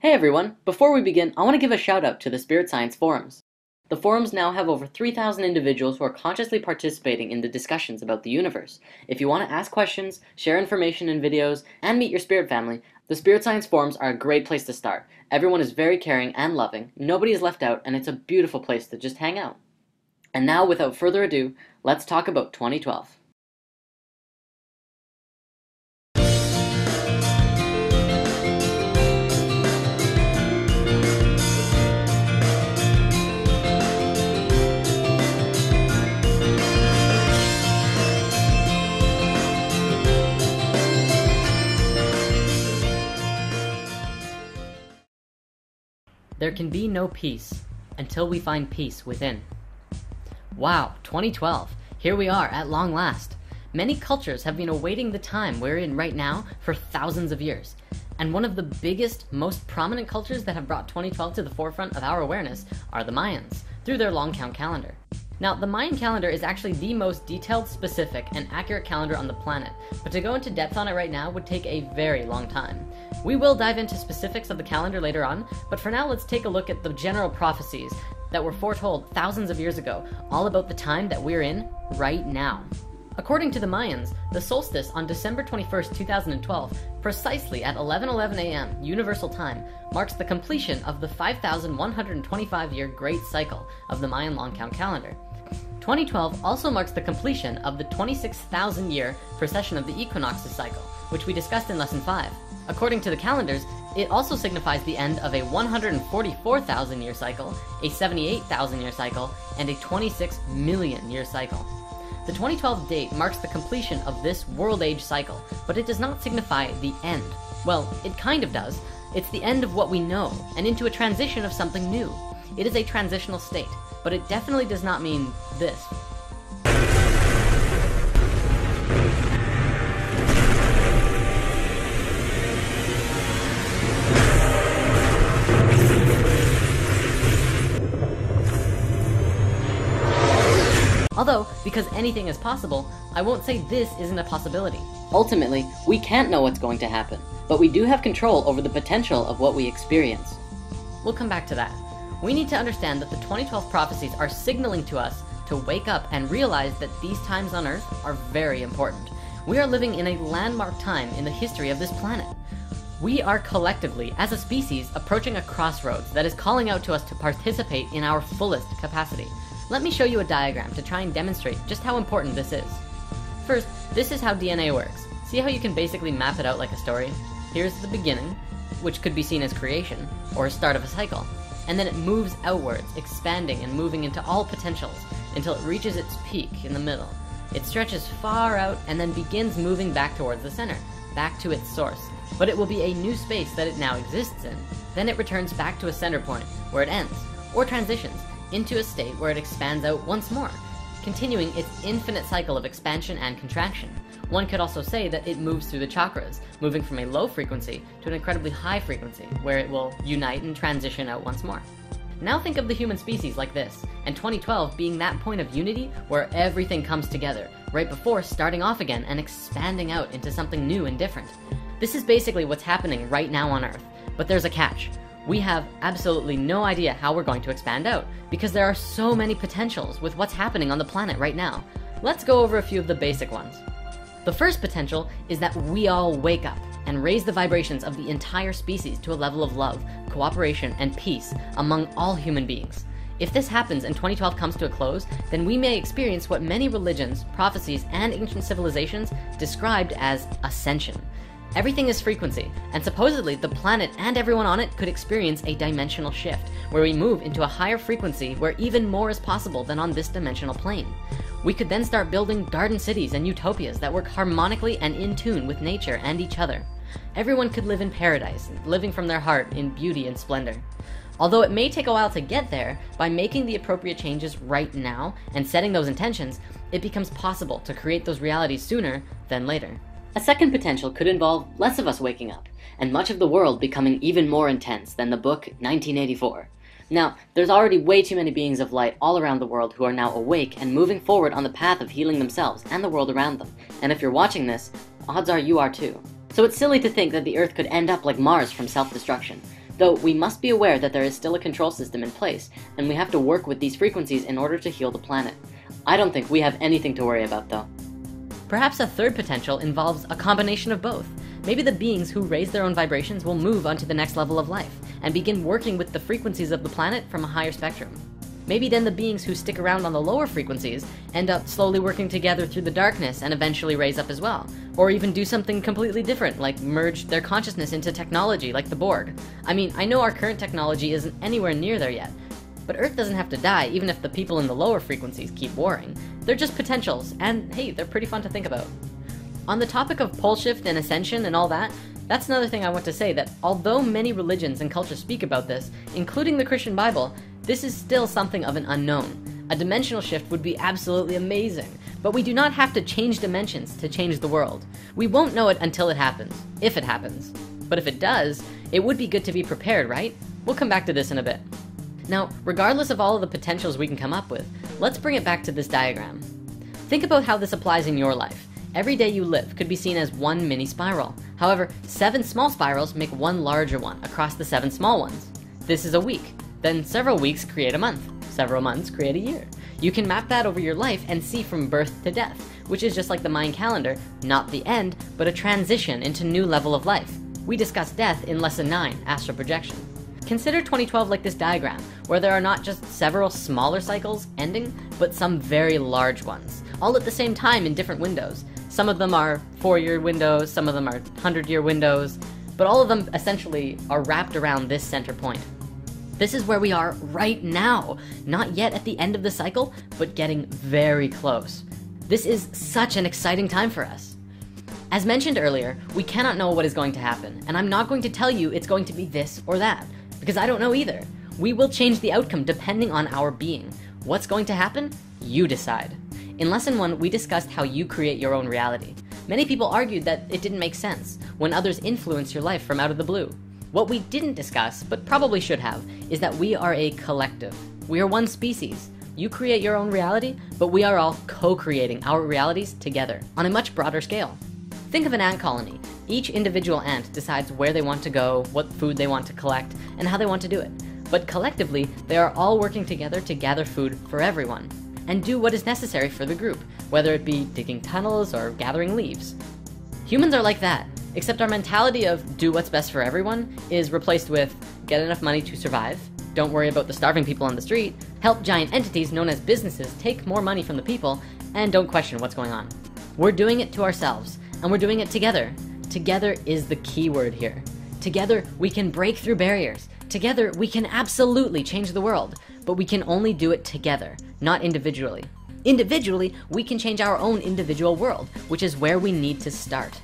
Hey everyone! Before we begin, I want to give a shout out to the Spirit Science forums. The forums now have over 3,000 individuals who are consciously participating in the discussions about the universe. If you want to ask questions, share information and videos, and meet your spirit family, the Spirit Science forums are a great place to start. Everyone is very caring and loving, nobody is left out, and it's a beautiful place to just hang out. And now, without further ado, let's talk about 2012. There can be no peace until we find peace within. Wow, 2012. Here we are at long last. Many cultures have been awaiting the time we're in right now for thousands of years. And one of the biggest, most prominent cultures that have brought 2012 to the forefront of our awareness are the Mayans, through their long count calendar. Now, the Mayan calendar is actually the most detailed, specific, and accurate calendar on the planet, but to go into depth on it right now would take a very long time. We will dive into specifics of the calendar later on, but for now let's take a look at the general prophecies that were foretold thousands of years ago, all about the time that we're in right now. According to the Mayans, the solstice on December 21st, 2012, precisely at 11:11 a.m. Universal Time, marks the completion of the 5,125-year Great Cycle of the Mayan long count calendar. 2012 also marks the completion of the 26,000-year precession of the equinoxes cycle, which we discussed in Lesson 5. According to the calendars, it also signifies the end of a 144,000-year cycle, a 78,000-year cycle, and a 26 million-year cycle. The 2012 date marks the completion of this world age cycle, but it does not signify the end. Well, it kind of does. It's the end of what we know, and into a transition of something new. It is a transitional state, but it definitely does not mean this. Although, because anything is possible, I won't say this isn't a possibility. Ultimately, we can't know what's going to happen, but we do have control over the potential of what we experience. We'll come back to that. We need to understand that the 2012 prophecies are signaling to us to wake up and realize that these times on Earth are very important. We are living in a landmark time in the history of this planet. We are collectively, as a species, approaching a crossroads that is calling out to us to participate in our fullest capacity. Let me show you a diagram to try and demonstrate just how important this is. First, this is how DNA works. See how you can basically map it out like a story? Here's the beginning, which could be seen as creation, or a start of a cycle. And then it moves outwards, expanding and moving into all potentials, until it reaches its peak in the middle. It stretches far out and then begins moving back towards the center, back to its source. But it will be a new space that it now exists in. Then it returns back to a center point, where it ends, or transitions, into a state where it expands out once more, continuing its infinite cycle of expansion and contraction. One could also say that it moves through the chakras, moving from a low frequency to an incredibly high frequency, where it will unite and transition out once more. Now think of the human species like this, and 2012 being that point of unity where everything comes together, right before starting off again and expanding out into something new and different. This is basically what's happening right now on Earth, but there's a catch. We have absolutely no idea how we're going to expand out, because there are so many potentials with what's happening on the planet right now. Let's go over a few of the basic ones. The first potential is that we all wake up and raise the vibrations of the entire species to a level of love, cooperation, and peace among all human beings. If this happens and 2012 comes to a close, then we may experience what many religions, prophecies, and ancient civilizations described as ascension. Everything is frequency, and supposedly the planet and everyone on it could experience a dimensional shift, where we move into a higher frequency where even more is possible than on this dimensional plane. We could then start building garden cities and utopias that work harmonically and in tune with nature and each other. Everyone could live in paradise, living from their heart in beauty and splendor. Although it may take a while to get there, by making the appropriate changes right now and setting those intentions, it becomes possible to create those realities sooner than later. A second potential could involve less of us waking up, and much of the world becoming even more intense than the book 1984. Now, there's already way too many beings of light all around the world who are now awake and moving forward on the path of healing themselves and the world around them. And if you're watching this, odds are you are too. So it's silly to think that the Earth could end up like Mars from self-destruction. Though we must be aware that there is still a control system in place, and we have to work with these frequencies in order to heal the planet. I don't think we have anything to worry about, though. Perhaps a third potential involves a combination of both. Maybe the beings who raise their own vibrations will move onto the next level of life, and begin working with the frequencies of the planet from a higher spectrum. Maybe then the beings who stick around on the lower frequencies end up slowly working together through the darkness and eventually raise up as well. Or even do something completely different, like merge their consciousness into technology like the Borg. I mean, I know our current technology isn't anywhere near there yet, but Earth doesn't have to die even if the people in the lower frequencies keep warring. They're just potentials, and hey, they're pretty fun to think about. On the topic of pole shift and ascension and all that, that's another thing I want to say, that although many religions and cultures speak about this, including the Christian Bible, this is still something of an unknown. A dimensional shift would be absolutely amazing, but we do not have to change dimensions to change the world. We won't know it until it happens, if it happens. But if it does, it would be good to be prepared, right? We'll come back to this in a bit. Now, regardless of all of the potentials we can come up with, let's bring it back to this diagram. Think about how this applies in your life. Every day you live could be seen as one mini spiral. However, 7 small spirals make one larger one across the 7 small ones. This is a week. Then several weeks create a month. Several months create a year. You can map that over your life and see from birth to death, which is just like the Mayan calendar, not the end, but a transition into new level of life. We discussed death in Lesson 9, Astral Projection. Consider 2012 like this diagram, where there are not just several smaller cycles ending, but some very large ones, all at the same time in different windows. Some of them are 4-year windows, some of them are 100-year windows, but all of them essentially are wrapped around this center point. This is where we are right now, not yet at the end of the cycle, but getting very close. This is such an exciting time for us. As mentioned earlier, we cannot know what is going to happen, and I'm not going to tell you it's going to be this or that, because I don't know either. We will change the outcome depending on our being. What's going to happen? You decide. In Lesson 1, we discussed how you create your own reality. Many people argued that it didn't make sense when others influence your life from out of the blue. What we didn't discuss, but probably should have, is that we are a collective. We are one species. You create your own reality, but we are all co-creating our realities together on a much broader scale. Think of an ant colony. Each individual ant decides where they want to go, what food they want to collect, and how they want to do it. But collectively, they are all working together to gather food for everyone, and do what is necessary for the group, whether it be digging tunnels or gathering leaves. Humans are like that. Except our mentality of do what's best for everyone is replaced with get enough money to survive, don't worry about the starving people on the street, help giant entities known as businesses take more money from the people, and don't question what's going on. We're doing it to ourselves, and we're doing it together. Together is the key word here. Together, we can break through barriers. Together, we can absolutely change the world, but we can only do it together, not individually. Individually, we can change our own individual world, which is where we need to start.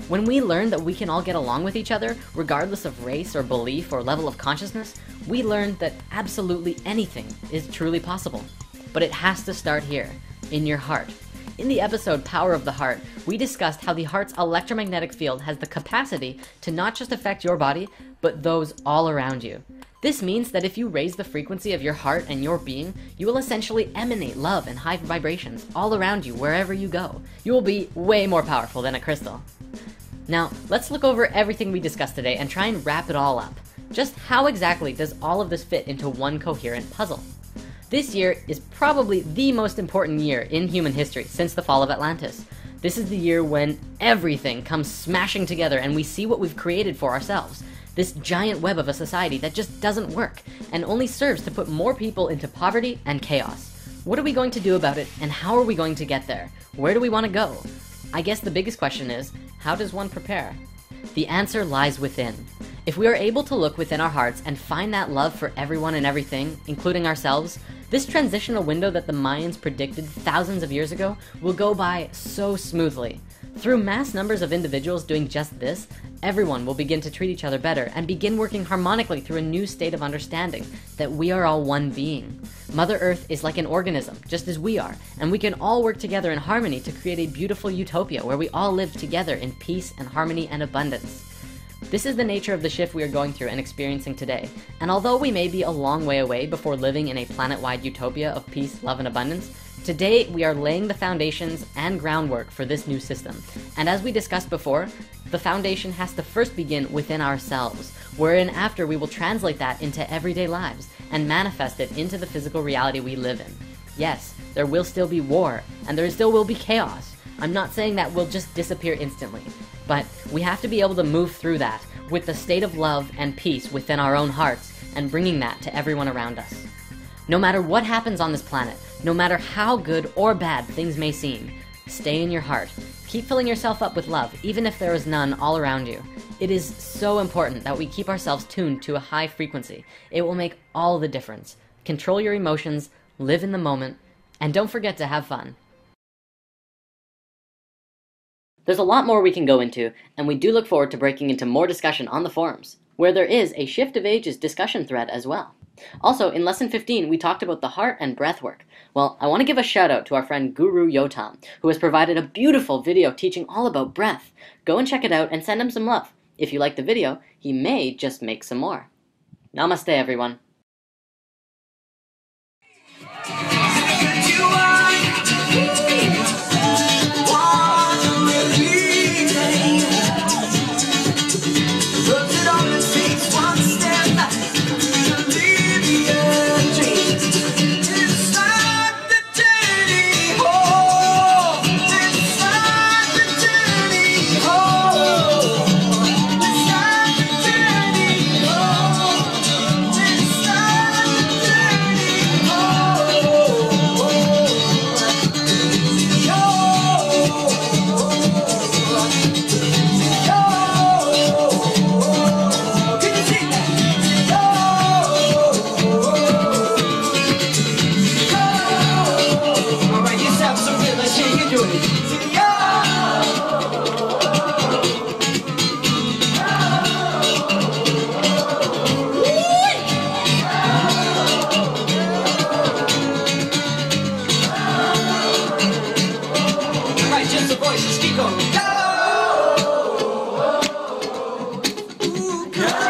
When we learn that we can all get along with each other, regardless of race or belief or level of consciousness, we learn that absolutely anything is truly possible. But it has to start here, in your heart. In the episode Power of the Heart, we discussed how the heart's electromagnetic field has the capacity to not just affect your body, but those all around you. This means that if you raise the frequency of your heart and your being, you will essentially emanate love and high vibrations all around you wherever you go. You will be way more powerful than a crystal. Now, let's look over everything we discussed today and try and wrap it all up. Just how exactly does all of this fit into one coherent puzzle? This year is probably the most important year in human history since the fall of Atlantis. This is the year when everything comes smashing together and we see what we've created for ourselves. This giant web of a society that just doesn't work and only serves to put more people into poverty and chaos. What are we going to do about it, and how are we going to get there? Where do we want to go? I guess the biggest question is, how does one prepare? The answer lies within. If we are able to look within our hearts and find that love for everyone and everything, including ourselves, this transitional window that the Mayans predicted thousands of years ago will go by so smoothly. Through mass numbers of individuals doing just this, everyone will begin to treat each other better and begin working harmonically through a new state of understanding that we are all one being. Mother Earth is like an organism, just as we are, and we can all work together in harmony to create a beautiful utopia where we all live together in peace and harmony and abundance. This is the nature of the shift we are going through and experiencing today, and although we may be a long way away before living in a planet-wide utopia of peace, love, and abundance, today we are laying the foundations and groundwork for this new system. And as we discussed before, The foundation has to first begin within ourselves, wherein after we will translate that into everyday lives and manifest it into the physical reality we live in. Yes, there will still be war, and there still will be chaos. I'm not saying that will just disappear instantly, but we have to be able to move through that with the state of love and peace within our own hearts and bringing that to everyone around us. No matter what happens on this planet, no matter how good or bad things may seem, stay in your heart. Keep filling yourself up with love, even if there is none all around you. It is so important that we keep ourselves tuned to a high frequency. It will make all the difference. Control your emotions, live in the moment, and don't forget to have fun. There's a lot more we can go into, and we do look forward to breaking into more discussion on the forums, where there is a Shift of Ages discussion thread as well. Also, in Lesson 15, we talked about the heart and breath work. Well, I want to give a shout out to our friend Guru Yotam, who has provided a beautiful video teaching all about breath. Go and check it out and send him some love. If you like the video, he may just make some more. Namaste, everyone. Go!